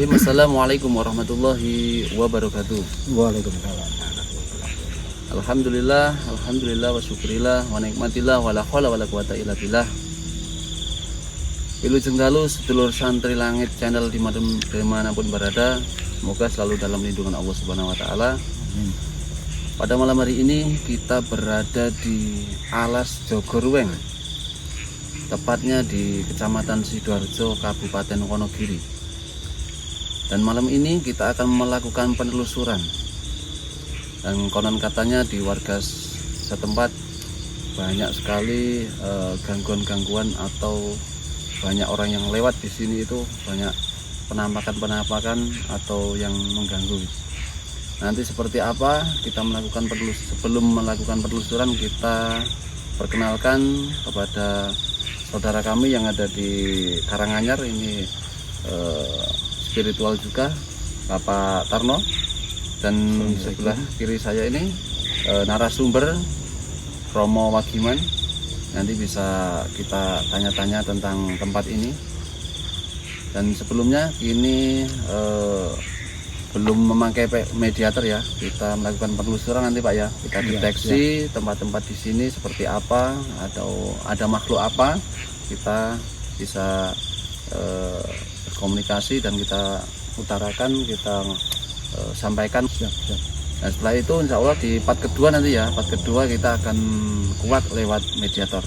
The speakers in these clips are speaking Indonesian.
Bismillahirrahmanirrahim. Assalamualaikum warahmatullahi wabarakatuh. Waalaikumsalam. Alhamdulillah, alhamdulillah wa syukurillah wa nikmatillah wa la haula wa la quwata illa billah. Wilujeng dalu sedulur santri langit channel dimanapun berada, semoga selalu dalam lindungan Allah Subhanahu wa taala. Pada malam hari ini kita berada di Alas Jogorweng, tepatnya di Kecamatan Sidoarjo, Kabupaten Wonogiri. Dan malam ini kita akan melakukan penelusuran. Dan konon katanya di warga setempat banyak sekali gangguan-gangguan atau banyak orang yang lewat di sini itu banyak penampakan atau yang mengganggu. Nanti seperti apa kita melakukan sebelum melakukan penelusuran, kita perkenalkan kepada saudara kami yang ada di Karanganyar ini, spiritual juga, Bapak Tarno. Dan sebelah kiri saya ini narasumber Romo Wagiman. Nanti bisa kita tanya-tanya tentang tempat ini. Dan sebelumnya ini belum memakai mediator ya, kita melakukan penelusuran nanti Pak ya. Kita deteksi tempat-tempat di sini seperti apa, atau ada makhluk apa, kita bisa berkomunikasi dan kita utarakan, kita sampaikan. Nah, setelah itu insya Allah di part kedua nanti ya, part kedua kita akan kuat lewat mediator.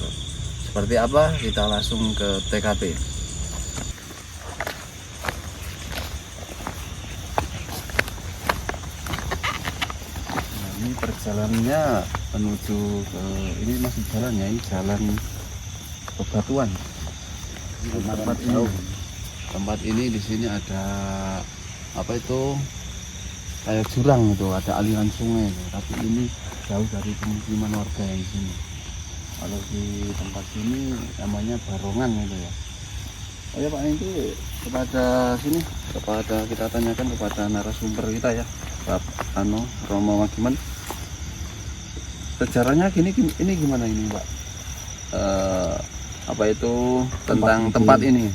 Seperti apa, kita langsung ke TKP. Nah, ini perjalanannya menuju ke, ini masih jalan ya, ini jalan bebatuan. Tempat ini di sini ada apa itu, kayak jurang itu, ada aliran sungai itu. Tapi ini jauh dari pemukiman warga yang di sini. Kalau di tempat sini namanya Barongan itu ya. Oh ya Pak, itu kepada sini, kita tanyakan kepada narasumber kita ya, Bapak Romo Wagiman. Sejarahnya ini gimana ini Pak? Apa itu tentang tempat ini?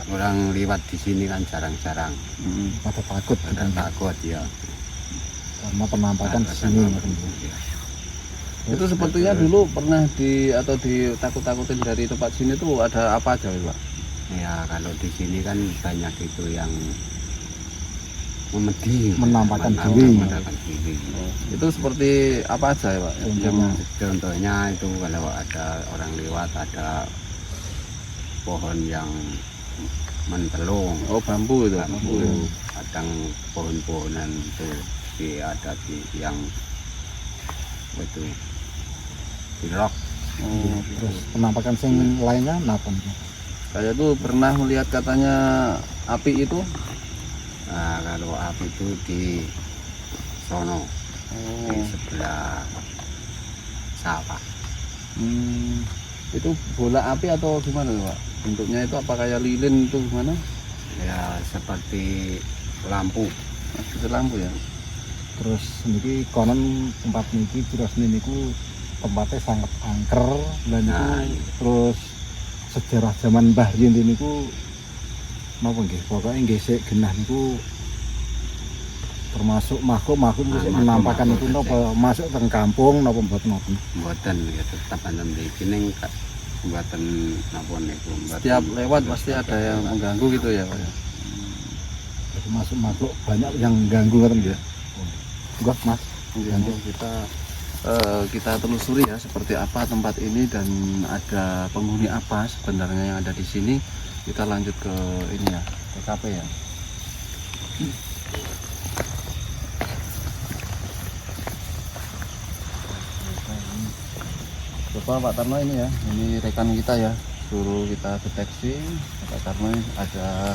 Orang lewat di sini kan jarang-jarang. Pada takut Ya. karena penampakan di sini. Itu sepertinya dulu pernah ditakut-takutin dari tempat sini tuh ada apa aja Pak? Ya kalau di sini kan banyak itu yang Menampakkan diri. Itu seperti apa aja ya Pak? Contohnya itu kalau ada orang lewat, ada pohon yang mentelung. Oh, bambu itu. Kadang pohon-pohonan itu ada di yang itu dirok. Terus penampakan sing lainnya napa? Saya tuh pernah melihat katanya api itu. Nah, kalau api itu di sono, di sebelah sawah. Itu bola api atau gimana Pak? Bentuknya itu apa kayak lilin itu gimana? Ya seperti lampu. Itu lampu ya. Terus niki konon tempat niki terus niku tempatnya sangat angker dan itu terus sejarah zaman Mbah Yin niku napa nggih, pokoknya nggih sik genah niku termasuk makhluk menampakkan itu napa masuk teng kampung napa Mboten ya, tetap ana mriki ning mboten napa niku. Setiap lewat pasti ada yang mengganggu gitu ya Pak ya. Termasuk makhluk banyak yang ganggu kan ya. Enggak Mas. Nanti kita telusuri ya seperti apa tempat ini dan ada penghuni apa sebenarnya yang ada di sini. Kita lanjut ke ini ya, TKP ya. Coba Pak Tarno ini ya, ini rekan kita ya, suruh kita deteksi Pak Tarno ada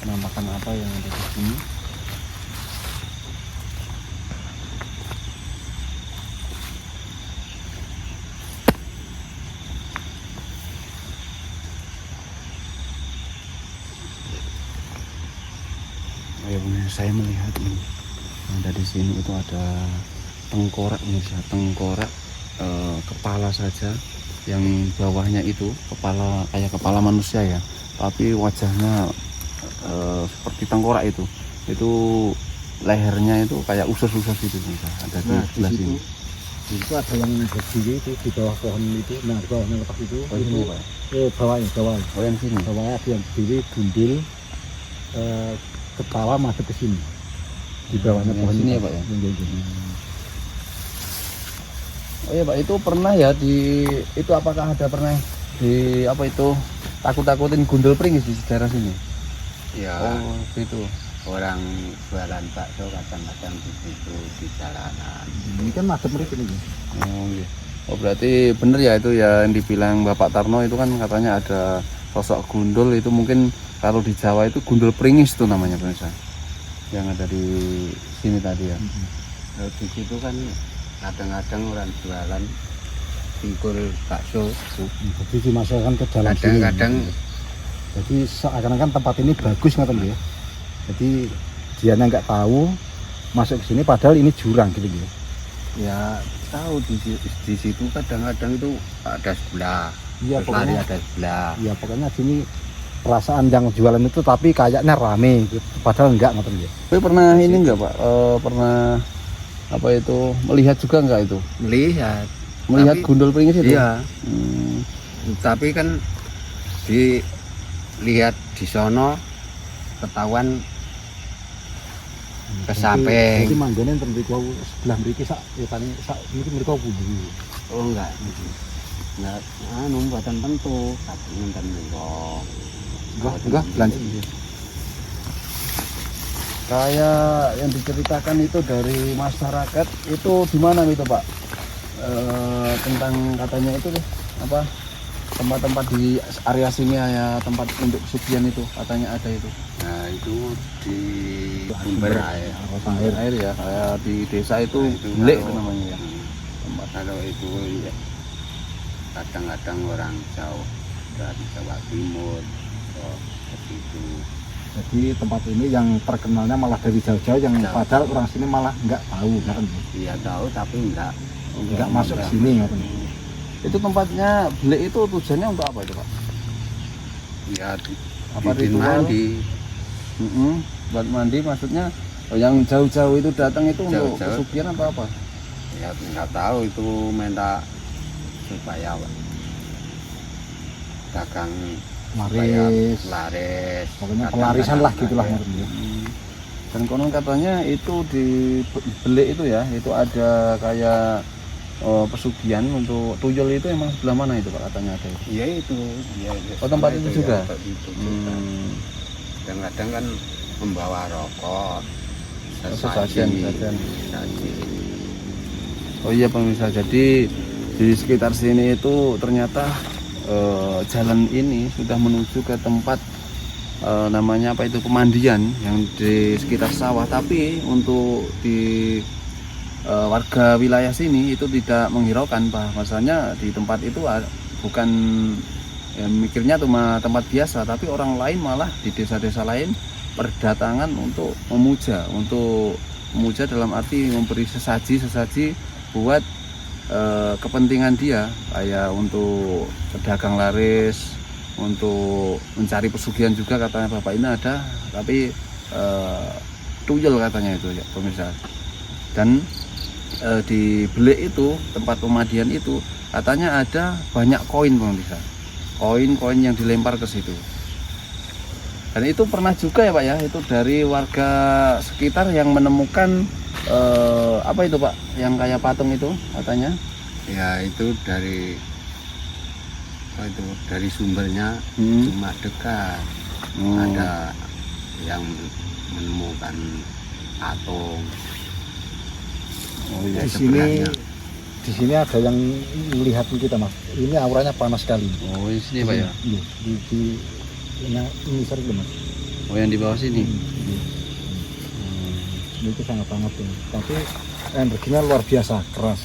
penampakan apa yang ada di sini. Saya melihat ini ada di sini itu ada tengkorak tengkorak kepala saja, yang bawahnya itu kepala kayak kepala manusia ya, tapi wajahnya seperti tengkorak itu lehernya itu kayak usus-usus itu bisa ada di Nah, sebelah di sini. situ itu ada yang berdiri itu di bawah pohon itu. Nah, di bawahnya lepas itu. Oh, ini itu Pak? bawahnya. Oh yang sini. Bawahnya ada yang berdiri gundul kepala masuk ke sini. Di bawahnya Yang pohon sini ya, itu. Pak, ya? Yang Oh iya Pak, itu pernah ya itu apakah ada pernah di apa itu takut-takutin gundul pringis di sejarah sini? Ya Oh itu. orang jualan bakso kadang-kadang di situ di jalanan. Ini kan macam mereka ini. Oh iya. Oh berarti bener ya itu ya yang dibilang Bapak Tarno itu kan katanya ada sosok gundul itu mungkin kalau di Jawa itu gundul pringis tuh namanya pemirsa. Yang ada di sini tadi ya. Lalu di situ kan kadang-kadang orang jualan pinggul bakso. Jadi dimasukkan ke dalam sini. Kadang-kadang Jadi seakan-akan tempat ini bagus ngoten ya. Jadi dia nggak tahu masuk ke sini padahal ini jurang gitu ya. ya tahu di situ kadang-kadang itu ada sebelah, Iya terus lari pokoknya. ada sebelah. Ya pokoknya sini perasaan yang jualan itu tapi kayaknya rame gitu. Padahal enggak ngoten ya. Tapi pernah ini enggak Pak? Pernah apa itu melihat juga enggak itu? Melihat Tapi- gundul pringis itu? Iya, Hmm. tapi kan dilihat di sono ketahuan ke samping. Jadi manggone enten mriku sebelah mriki sak ya tani sak niki mriku pundi. Oh enggak, enggak, buatan tentu, tapi nonton minggu. Enggak lanjut. Kayak yang diceritakan itu dari masyarakat itu di mana itu Pak? Tentang katanya itu deh apa tempat-tempat di area sini ya tempat untuk pesugihan itu katanya ada itu. Nah itu di sumber air. Air ya kayak di desa itu Nah, itu Blek kalau- itu namanya ya. tempat kalau itu ya, kadang-kadang orang jauh dari Jawa Timur ke situ. Jadi tempat ini yang terkenalnya malah dari jauh-jauh yang Jauh. padahal orang sini malah enggak tahu kan. Dia tahu tapi Enggak masuk ke sini ngoten. Itu tempatnya Blek itu tujuannya untuk apa itu Pak? ya Apa bikin ritual? mandi. Buat mandi maksudnya yang jauh-jauh itu datang itu untuk Jauh-jauh. pesugihan atau apa? Ya nggak tahu itu minta supaya dagang supaya Laris. laris. Pokoknya pelarisan lah Kadang-kadang gitulah ada. ngoten ya. Dan konon katanya itu di Belik itu ya itu ada kayak pesugihan untuk tuyul itu emang sebelah mana itu Pak katanya ada itu? Iya itu. Ya, Oh, tempat itu juga? tempat itu juga. Kadang-kadang kan membawa rokok, Sesajen. sesaji. Oh iya pemirsa, jadi di sekitar sini itu ternyata jalan ini sudah menuju ke tempat namanya apa itu pemandian yang di sekitar sawah. Tapi untuk di warga wilayah sini itu tidak menghiraukan bahwasanya di tempat itu bukan ya, mikirnya cuma tempat biasa, tapi orang lain malah di desa-desa lain berdatangan untuk memuja dalam arti memberi sesaji buat kepentingan dia kayak untuk pedagang laris, untuk mencari pesugihan juga katanya Bapak ini ada, tapi tuyul katanya itu ya pemirsa. Dan di Belik itu tempat pemandian itu katanya ada banyak koin pemirsa, koin yang dilempar ke situ. Dan itu pernah juga ya Pak ya, itu dari warga sekitar yang menemukan apa itu Pak, yang kayak patung itu katanya. Ya itu dari sumbernya cuma dekat. Ada yang menemukan patung. Oh Di iya. sini di sini ada yang melihat kita Mas. Ini auranya panas sekali. Oh di sini Pak ya. Iya, ini sering Mas. Oh yang di bawah sini. Iya. Ini itu sangat banget ya. Tapi energinya luar biasa keras.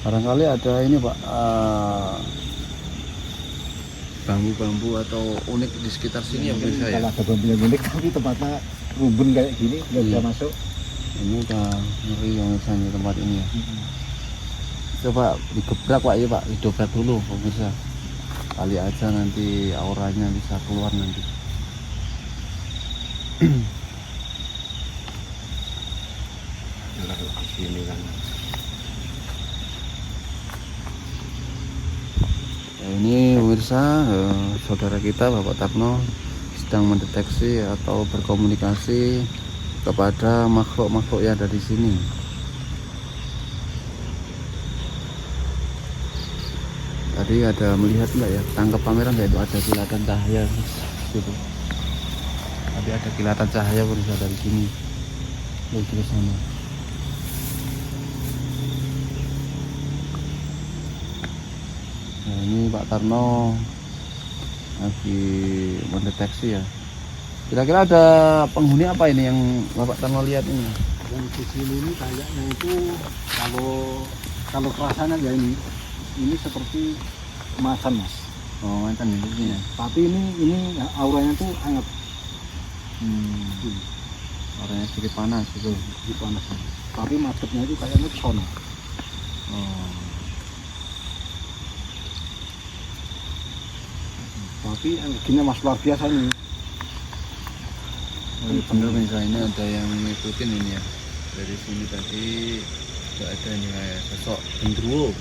Barangkali ada ini Pak, bambu-bambu atau unik di sekitar sini ya pemirsa ya. Kalau ada bambu yang unik tapi tempatnya rumbun kayak gini nggak bisa Iya. masuk. Ini udah ngeri yang misalnya tempat ini ya. Coba digebrak Pak ya Pak, didobrak dulu pemirsa. Kali aja nanti auranya bisa keluar nanti. Ini kan Ya, ini pemirsa, saudara kita Bapak Tarno sedang mendeteksi atau berkomunikasi kepada makhluk-makhluk yang ada di sini. Tadi ada melihat nggak ya, tangkap kamera nggak, itu ada kilatan cahaya gitu. Tadi ada kilatan cahaya pemirsa dari sini menuju ke sana. Nah, ini Pak Tarno lagi mendeteksi ya. Kira-kira ada penghuni apa ini yang Bapak Tarno lihat ini? yang di sini ini kayaknya itu kalau kerasannya ya ini seperti macan mas. Oh, mantan ini ya. Tapi ini auranya tuh hangat. Orangnya sedikit panas gitu. Di panas. Tapi macetnya itu kayaknya ke sono. Oh. Tapi gini mas, luar biasa nih. Oh, iya bener misalnya ini ada yang ngikutin ini ya. Dari sini tadi udah ada ini kayak sosok genderuwo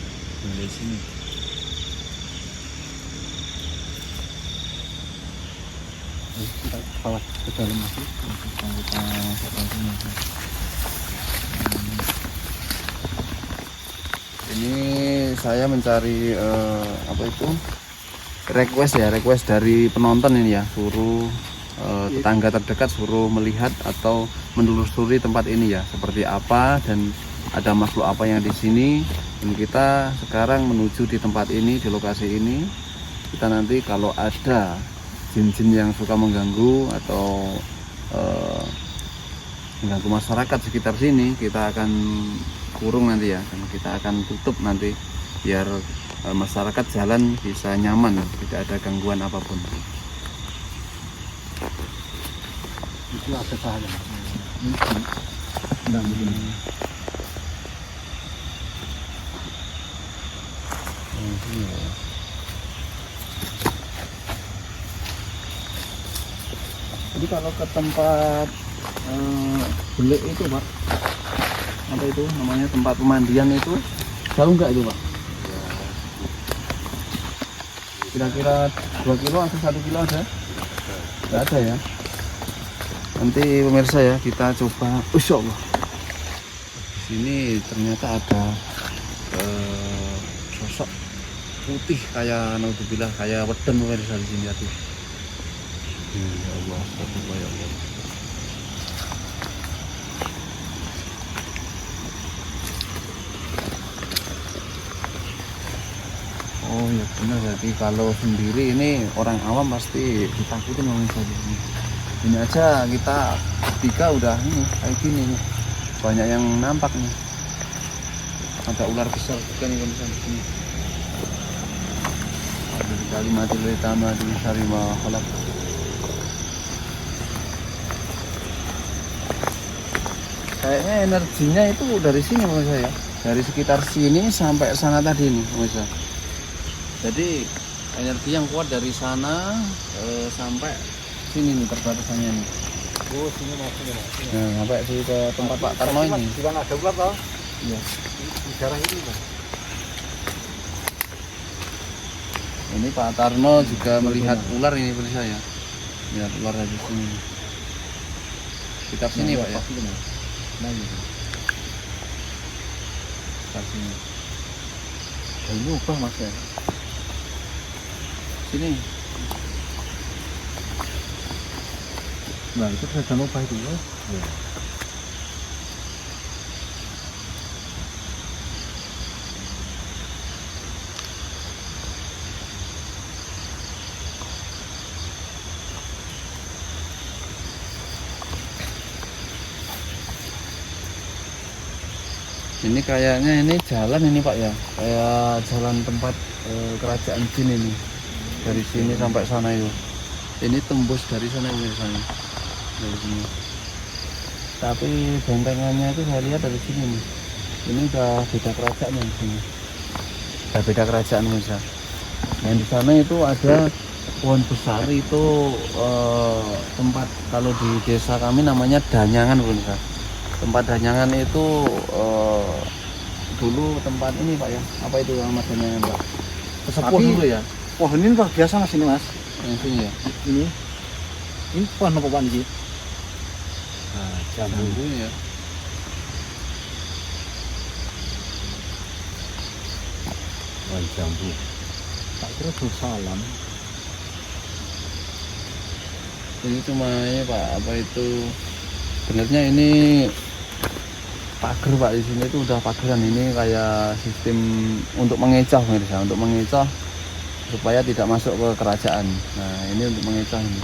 dari sini. Kita bawa ke dalam mas. Kita sini. Ini saya mencari apa itu? Request dari penonton ini ya, suruh tetangga terdekat suruh melihat atau menelusuri tempat ini ya, seperti apa dan ada makhluk apa yang di sini. Dan kita sekarang menuju di tempat ini, di lokasi ini. Kita nanti kalau ada jin-jin yang suka mengganggu atau mengganggu masyarakat sekitar sini, kita akan kurung nanti ya, dan kita akan tutup nanti biar masyarakat jalan bisa nyaman, tidak ada gangguan apapun. Itu ada cahaya. Nah, begini. Jadi kalau ke tempat belik itu Pak, apa itu namanya, tempat pemandian itu jauh nggak itu Pak? Kira-kira 2 kilo atau 1 kilo ada? Nggak ada ya. Nanti pemirsa ya, kita coba. Insya Allah. Di sini ternyata ada sosok putih kayak naudzubillah kayak wedon pemirsa di sini tadi. Ya Allah, astagfirullah ya Allah. Oh ya benar, jadi kalau sendiri ini orang awam pasti ditakutin pemirsa di sini. Ini aja kita tiga udah ini kayak gini nih, banyak yang nampak nih. Ada ular besar juga nih pemirsa di sini. Ada di kalimatil utama di syarima khalaq. Kayaknya energinya itu dari sini pemirsa ya, dari sekitar sini sampai sana tadi nih pemirsa. Jadi energi yang kuat dari sana sampai sini nih perbatasannya nih. Oh, sini masuk ya. Nah, sampai sini ke tempat Pak Tarno ini. Di mana ada ular toh? Iya. Di daerah ini mas. Ini Pak Tarno juga melihat ular ini pemirsa ya. Lihat ular dari sini. Sekitar sini Pak ya. Nah, ini. Sekitar sini. Ini ubah mas ya. Sini. Nah, itu saya ubah itu ya. Ini kayaknya ini jalan ini Pak ya, kayak jalan tempat kerajaan jin ini. Dari sini sampai sana itu. Ini tembus dari sana misalnya. Dari sini. Tapi bentengannya itu saya lihat dari sini nih. Ini udah beda kerajaan yang sini. Udah beda kerajaan bisa. Yang di sana itu ada pohon besar itu tempat kalau di desa kami namanya danyangan pemirsa. Tempat danyangan itu dulu tempat ini Pak ya. Apa itu nama danyangan Pak? Sesepuh Tapi- dulu ya. Pohon ini luar biasa mas ini mas. Yang sini ya. Ini pohon apa pak ini? Nah, Jambu ya. Pohon jambu. Tak kira salam. Ini cuma ini Pak, apa itu? Sebenarnya ini pagar Pak, di sini itu udah pageran, ini kayak sistem untuk mengecoh pemirsa, untuk mengecoh supaya tidak masuk ke kerajaan. Nah ini untuk mengecoh ini.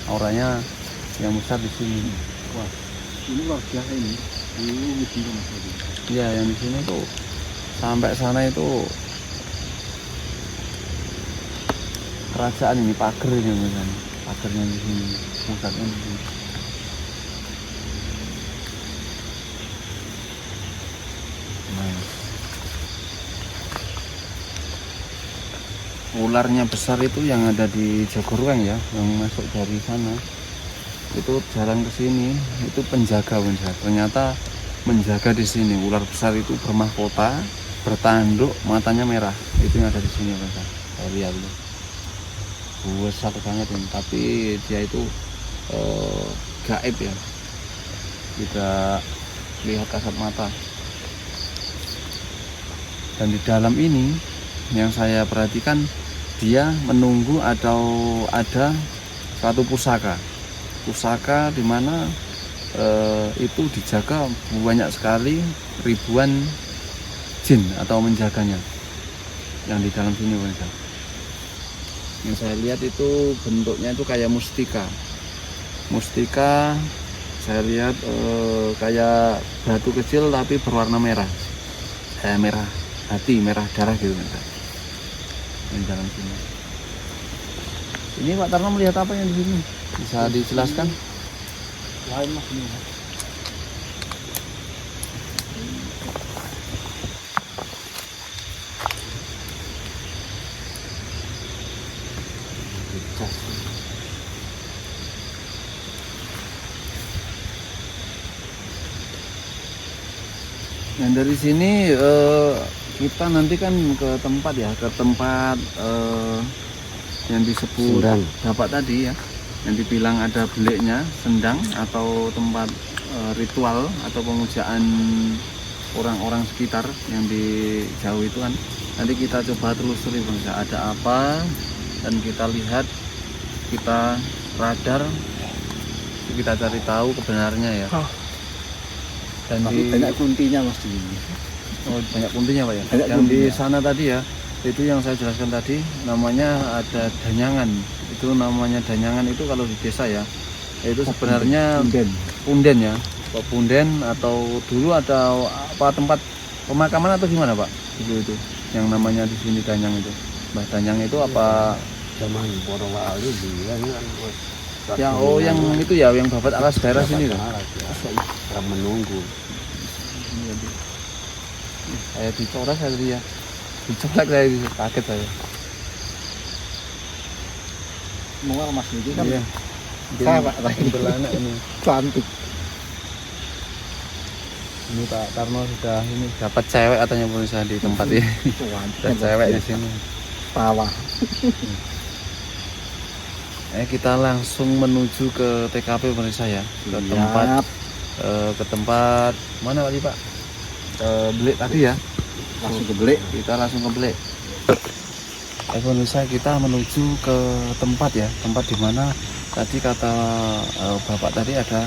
Auranya yang besar di sini. Wah, ini luar biasa ini. Ini juga mas tadi. Iya, yang di sini tuh sampai sana itu kerajaan ini, pagar ini misalnya. Pagarnya di sini, pusatnya di sini. Nah, ularnya besar itu yang ada di Jogorweng ya, yang masuk dari sana. Itu jalan ke sini, itu penjaga penjaga. Ternyata menjaga di sini. Ular besar itu bermahkota, bertanduk, matanya merah. Itu yang ada di sini penjaga. Saya lihat itu. Besar banget ini, tapi dia itu gaib ya, tidak lihat kasat mata. Dan di dalam ini yang saya perhatikan, dia menunggu atau ada suatu pusaka di mana itu dijaga banyak sekali ribuan jin atau menjaganya yang di dalam sini pemirsa. Yang saya lihat itu bentuknya itu kayak mustika saya lihat kayak batu kecil tapi berwarna merah, merah hati, merah darah gitu pemirsa. Di dalam sini ini Pak Tarno melihat apa yang di sini, bisa dijelaskan? Lain mas ini. Mas. Dan dari sini kita nanti kan ke tempat ya, yang disebut Sendang. Bapak tadi ya, yang dibilang ada beliknya, sendang atau tempat ritual atau pemujaan orang-orang sekitar yang di jauh itu kan. Nanti kita coba telusuri bangsa ada apa, dan kita lihat, kita radar, kita cari tahu kebenarannya ya. Dan Tapi banyak kuntinya mas di sini. Oh, banyak kuntinya Pak ya. Banyak Yang di kuntinya. sana tadi ya, itu yang saya jelaskan tadi namanya ada danyangan. Itu namanya danyangan itu kalau di desa ya, itu sebenarnya Punden. punden ya, punden atau dulu ada apa tempat pemakaman atau gimana Pak? Itu yang namanya di sini danyang itu. Mbah Danyang itu apa? Zaman para wali dia kan Ya oh yang itu ya, yang babat alas daerah sini kan. Orang menunggu. Saya dicoret saya tadi ya, dicolek saya, kaget saya. Mual mas ini kan Iya. Saya, Pak, tadi. Belanak ini. cantik. Ini Pak Tarno sudah ini dapat cewek katanya pemirsa di tempat ini. Ada cewek di sini. Sawah. Kita langsung menuju ke TKP pemirsa ya, ke Siap. tempat mana tadi Pak? Belik tadi ya. Langsung ke belik. Kita langsung ke Belik. Pemirsa, kita menuju ke tempat ya, tempat di mana tadi kata Bapak tadi ada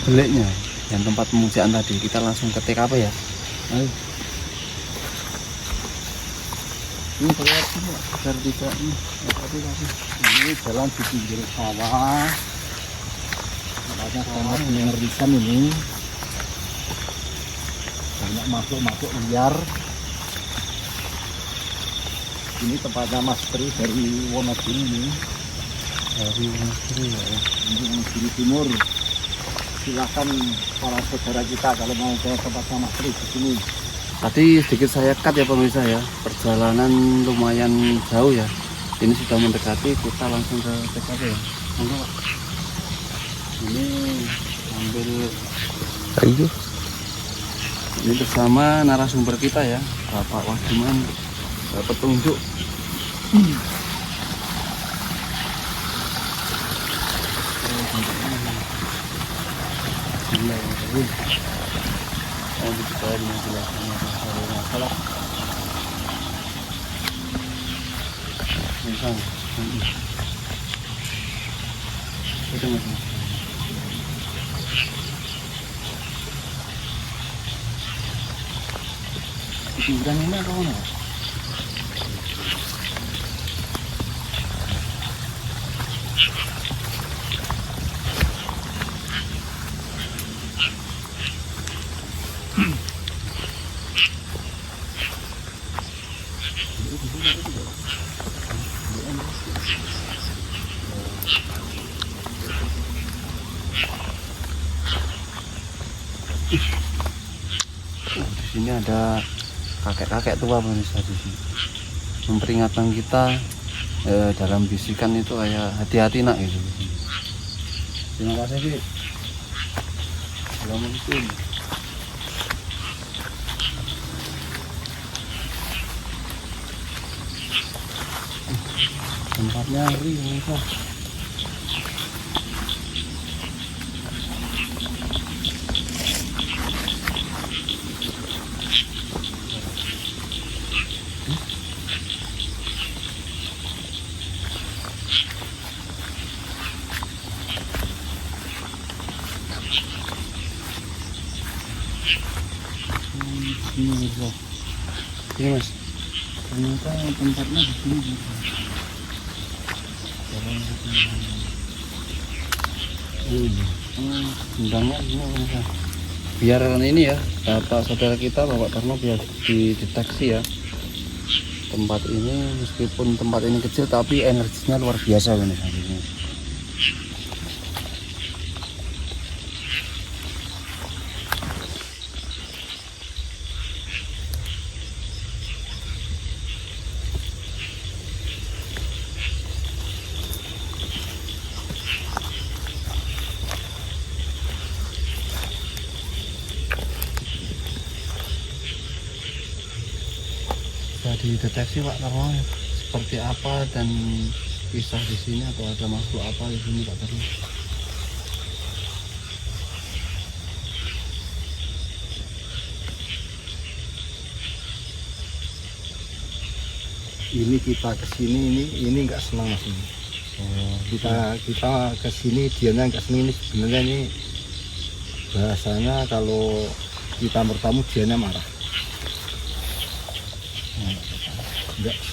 beliknya, yang tempat pemujaan tadi. Kita langsung ke TKP ya. Ayo. Ini terlihat sini Pak, agar tidak ini. Ini jalan di pinggir sawah. Makanya sangat mengerikan ini. Banyak makhluk-makhluk liar. Ini tempatnya Mas Tri dari Wonogiri ini. Dari Mesir ya. Ini Wonogiri Timur. Silakan para saudara kita kalau mau ke tempatnya Mas Tri di sini. Tadi sedikit saya cut ya pemirsa ya, perjalanan lumayan jauh ya. Ini sudah mendekati, kita langsung ke TKP ya. Monggo Pak. Ini ambil Ayo. ini bersama narasumber kita ya, Bapak Wadiman, petunjuk. Oh, di kita menjelaskan masalah. Misal, itu masih. Hiburan ini apa mana? Di sini ada kakek-kakek tua pemirsa di sini memperingatkan kita dalam bisikan itu kayak hati-hati nak gitu. Terima kasih Ki. Assalamualaikum. Tempatnya ngeri pemirsa. Ini bro, ini mas, ternyata tempatnya di sini. Undangnya ini mas. Biar ini ya, Bapak saudara kita Bapak Tarno biar dideteksi ya. Tempat ini meskipun tempat ini kecil tapi energinya luar biasa ini. Dideteksi Pak Tarno seperti apa dan kisah di sini atau ada makhluk apa di sini Pak Tarno? Ini kita kesini ini nggak senang mas ini. Kita kesini dianya nggak senang, ini sebenarnya ini bahasanya kalau kita bertamu dianya marah.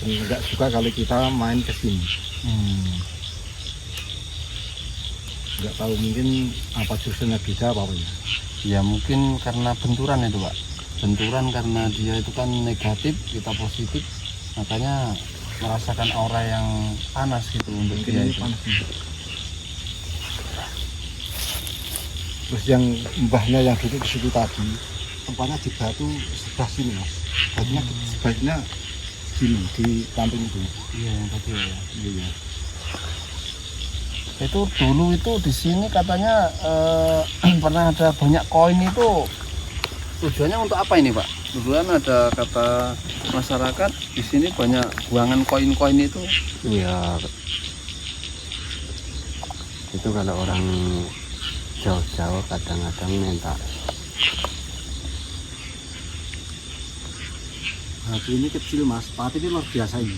Nggak suka kalau kita main ke sini. Nggak tahu mungkin apa jurusannya beda apa ya. Ya mungkin karena benturan itu Pak. Benturan karena dia itu kan negatif, kita positif, makanya merasakan aura yang panas gitu untuk Mungkin dia ini itu. panas ini. Terus yang mbahnya yang duduk di situ tadi, tempatnya di batu sebelah sini mas. Batunya sebaiknya sini di samping itu. Iya yang tadi ya. Iya. Itu dulu itu di sini katanya pernah ada banyak koin itu. Tujuannya untuk apa ini Pak? Duluan ada kata masyarakat di sini banyak buangan koin-koin itu. Iya. Itu kalau orang jauh-jauh kadang-kadang minta. Batu ini kecil mas, pati ini luar biasa ini.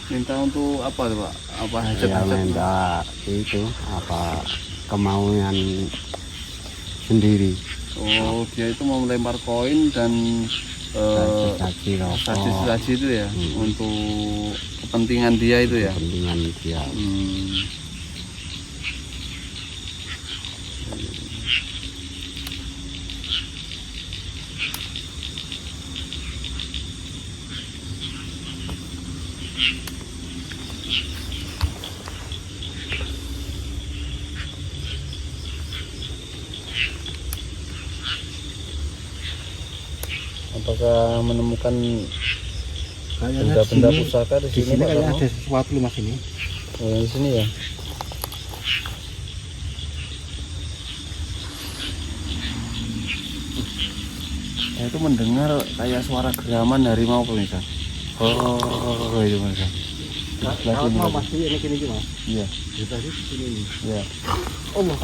Minta untuk apa tuh Pak? Apa Ya hajat-hajat? minta itu apa kemauan sendiri. Oh, dia itu mau melempar koin dan Saji rokok. saji-saji itu ya, untuk kepentingan dia itu ya. Kepentingan dia. Apakah menemukan Kayaknya benda-benda di sini- pusaka di di sini, sini Pak kayaknya Tarno? ada sesuatu loh mas ini. Oh, yang di sini ya. Saya itu mendengar kayak suara geraman harimau pemirsa. Oh, itu pemirsa. Sebelah Kalau sini mau tadi. mas ini gini mas. Iya, Di tadi di sini. iya. Allah.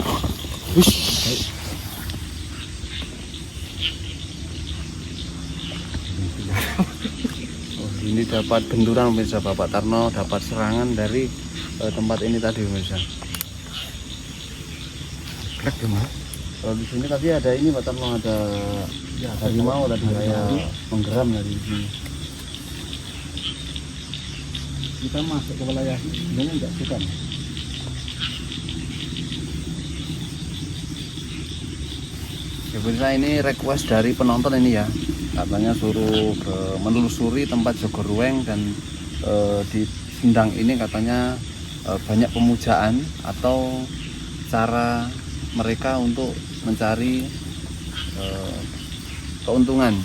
Oh, ini dapat benturan pemirsa. Bapak Tarno dapat serangan dari tempat ini tadi pemirsa. Krek ya mas. Kalau di sini tadi ada ini Pak Tarno, ada harimau tadi kayak menggeram dari sini. Kita masuk ke wilayah ini enggak suka mas. Ya pemirsa, ini request dari penonton ini ya, katanya suruh menelusuri tempat Jogorueng dan di Sindang ini katanya banyak pemujaan atau cara mereka untuk mencari keuntungan.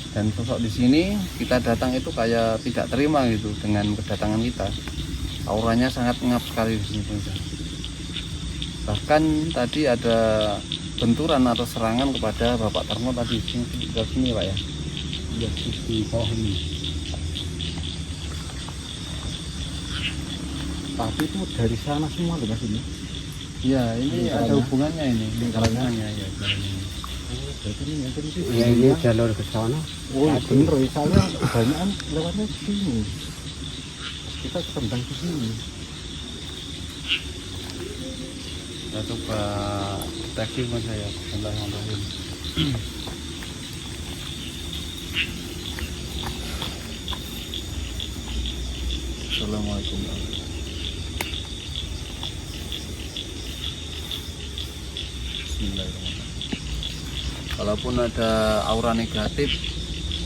Dan sosok di sini kita datang itu kayak tidak terima gitu dengan kedatangan kita. Auranya sangat ngap sekali di sini pemirsa. Bahkan tadi ada benturan atau serangan kepada Bapak Tarno tadi di sini Pak ya. Ya di bawah ini. Tapi itu dari sana semua loh mas ini. Ya, ini ada hubungannya ini, lingkarannya ya. Berarti ini yang tadi Ya ini jalur ke sana. Oh bener ya, soalnya kebanyakan lewatnya ke sini. Kita tendang ke sini. Kita coba tagging mas saya, tentang Assalamualaikum. Bismillahirrahmanirrahim. Walaupun ada aura negatif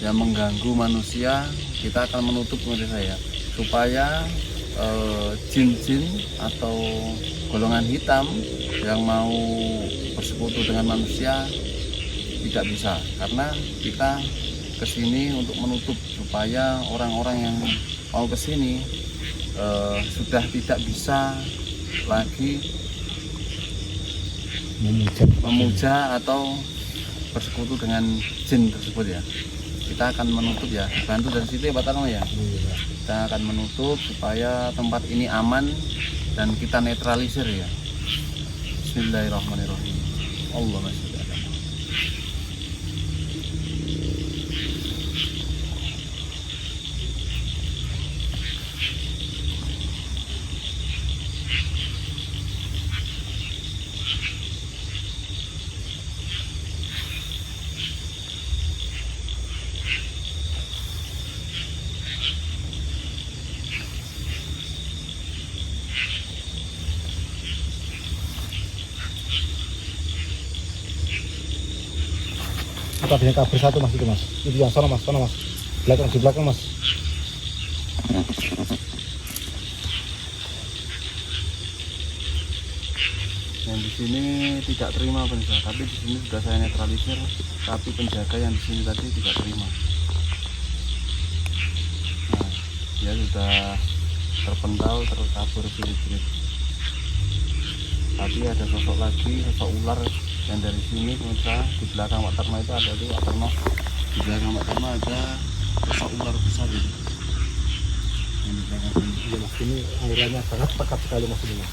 yang mengganggu manusia, kita akan menutup menurut saya supaya jin-jin atau golongan hitam yang mau bersekutu dengan manusia tidak bisa, karena kita kesini untuk menutup supaya orang-orang yang mau kesini sudah tidak bisa lagi memuja atau bersekutu dengan jin tersebut ya. Kita akan menutup ya, bantu dari situ ya Pak Tarno ya. Kita akan menutup supaya tempat ini aman dan kita netralisir ya. Bismillahirrahmanirrahim. Allahumma sholli ala Muhammad. Tadinya kabur satu mas itu mas. Itu yang sana mas, belakang di belakang mas. Yang di sini tidak terima pemirsa, tapi di sini sudah saya netralisir, tapi penjaga yang di sini tadi tidak terima. Nah, dia sudah terpental, terkabur birit-birit. Tapi ada sosok lagi, sosok ular yang dari sini pemirsa, di belakang Pak Tarno itu ada tuh Pak Tarno. Di belakang Pak Tarno ada sosok ular besar itu. Yang di belakang sini. Iya mas, ini auranya sangat pekat sekali mas ini mas.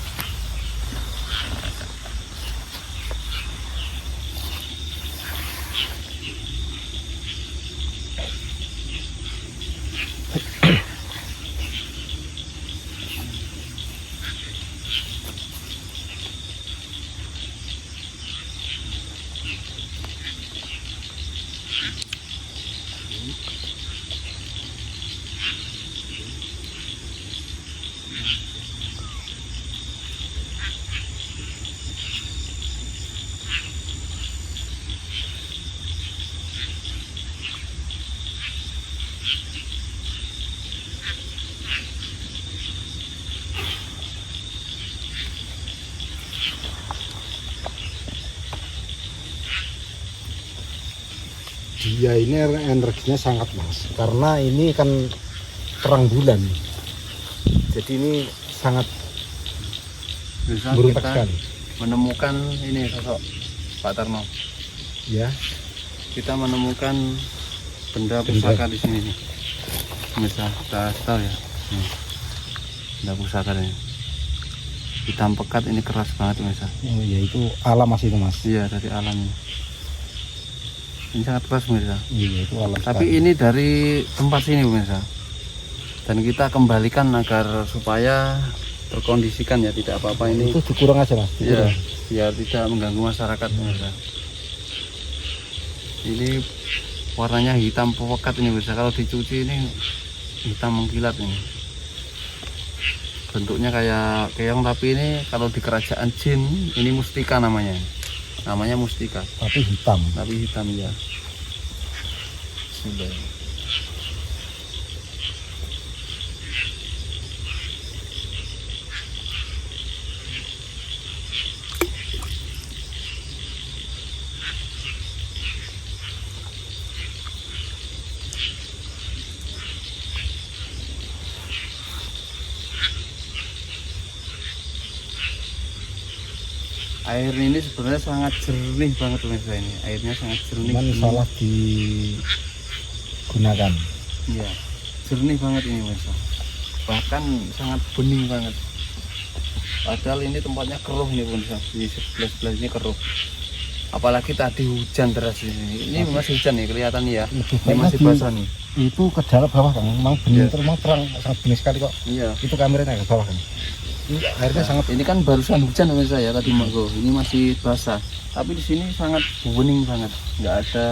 dia ini energinya sangat mas, karena ini kan terang bulan, jadi ini sangat Bisa beruntak kita sekali. menemukan ini sosok Pak Tarno. Ya, Kita menemukan benda pusaka di sini nih. Bisa kita tahu ya. Benda pusaka ini. Hitam pekat, ini keras banget Mas. oh, ya itu alam mas itu mas. Iya, dari alam ini. Ini sangat keras Mirsa. Iya itu alam. Tapi ini dari tempat sini Mirsa. Dan kita kembalikan agar supaya terkondisikan ya, tidak apa-apa ini. Itu dikurang aja mas. Iya, Dikurang. biar tidak mengganggu masyarakat Mirsa. Ini warnanya hitam pekat ini Mirsa. Kalau dicuci ini hitam mengkilat ini. Bentuknya kayak keong, tapi ini kalau di kerajaan jin ini mustika namanya. Namanya mustika, Tapi hitam. tapi hitam ya. Sudah. Air ini sebenarnya sangat jernih banget pemirsa ini. Airnya sangat jernih. Cuman salah digunakan. Iya, jernih banget ini pemirsa. Bahkan sangat bening banget. Padahal ini tempatnya keruh nih pemirsa. Di sebelah ini keruh. Apalagi tadi hujan deras di sini. Ini masih hujan nih kelihatan ya. Ini masih basah nih. Itu ke dalam bawah kan, memang bening Iya. terus memang terang, sangat bening sekali kok. Iya. Itu kameranya ke bawah kan. Ini airnya sangat Ini kan barusan hujan pemirsa ya tadi Mako. Ini masih basah. Tapi di sini sangat bening banget. Nggak ada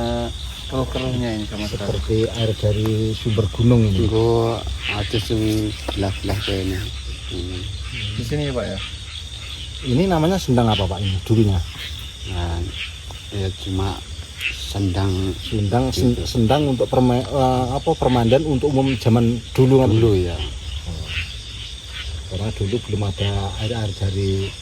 keruh-keruhnya ini sama sekali. seperti air dari sumber gunung ini. Gue ada sing belah-belah kayaknya. Di sini ya Pak ya. Ini namanya sendang apa pak ini dulunya? Nah, ya cuma sendang Sendang untuk permandan untuk umum zaman dulu kan. dulu ya. Karena dulu belum ada air dari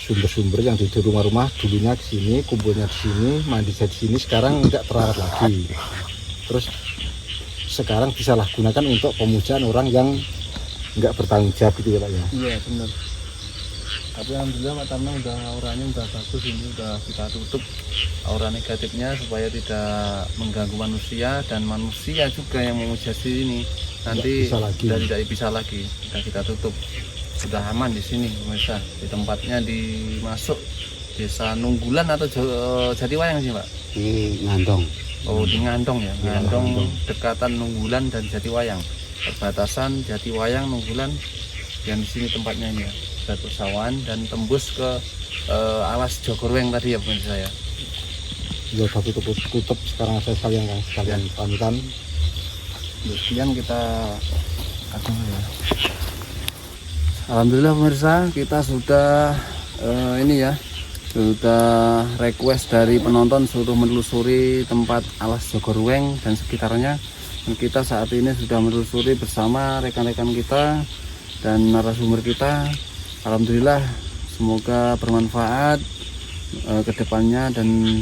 sumber-sumber yang di rumah-rumah, dulunya ke sini, kumpulnya di sini, mandi di sini, sekarang tidak terawat lagi. Terus sekarang disalahgunakan untuk pemujaan orang yang nggak bertanggung jawab gitu ya Pak ya. Iya benar. Tapi alhamdulillah Pak Tarno udah auranya udah bagus, ini udah kita tutup aura negatifnya supaya tidak mengganggu manusia, dan manusia juga yang memuja ini nanti bisa lagi. sudah tidak bisa lagi. Sudah kita tutup, sudah aman di sini pemirsa. Di tempatnya dimasuk desa Nunggulan atau Jatiwayang sih Pak. Ini ngandong. Oh di Ngandong ya, Ngandong Ngandong. dekatan Nunggulan dan Jatiwayang, perbatasan Jatiwayang Nunggulan. Yang di sini tempatnya ini ya, Batu Sawan dan tembus ke alas Jogorweng tadi ya pemirsa ya. Ya udah tutup sekarang saya sekalian pamitan. Kemudian kita akan ya. Alhamdulillah pemirsa, kita sudah ini ya, sudah request dari penonton suruh menelusuri tempat alas Jogorweng dan sekitarnya. Dan kita saat ini sudah menelusuri bersama rekan-rekan kita dan narasumber kita. Alhamdulillah semoga bermanfaat ke depannya, dan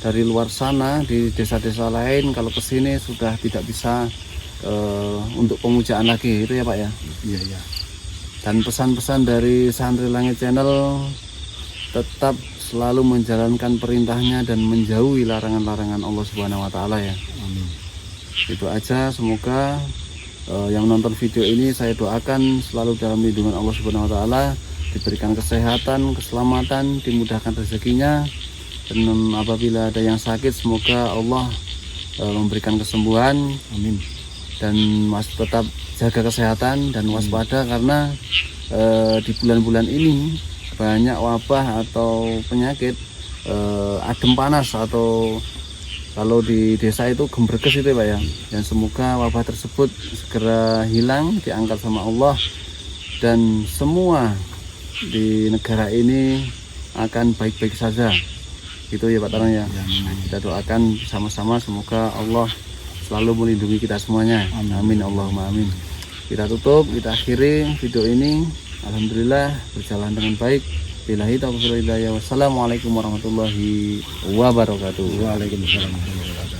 dari luar sana di desa-desa lain kalau kesini sudah tidak bisa untuk pemujaan lagi itu ya Pak ya. Iya ya. Dan pesan-pesan dari Santri Langit Channel tetap selalu menjalankan perintahnya dan menjauhi larangan-larangan Allah Subhanahu wa taala ya. Amin. Itu aja, semoga yang menonton video ini saya doakan selalu dalam lindungan Allah Subhanahu wa taala, diberikan kesehatan, keselamatan, dimudahkan rezekinya, dan apabila ada yang sakit semoga Allah memberikan kesembuhan. Amin. Dan tetap jaga kesehatan dan waspada karena di bulan-bulan ini banyak wabah atau penyakit adem panas, atau kalau di desa itu gembreges itu ya Pak ya. Dan semoga wabah tersebut segera hilang, diangkat sama Allah, dan semua di negara ini akan baik-baik saja. Gitu ya Pak Tarno ya. Kita doakan sama-sama semoga Allah selalu melindungi kita semuanya. Amin Allahumma amin. Kita tutup, kita akhiri video ini. Alhamdulillah berjalan dengan baik. Billahi taufiq wal hidayah. Wassalamualaikum warahmatullahi wabarakatuh. Waalaikumsalam warahmatullahi wabarakatuh.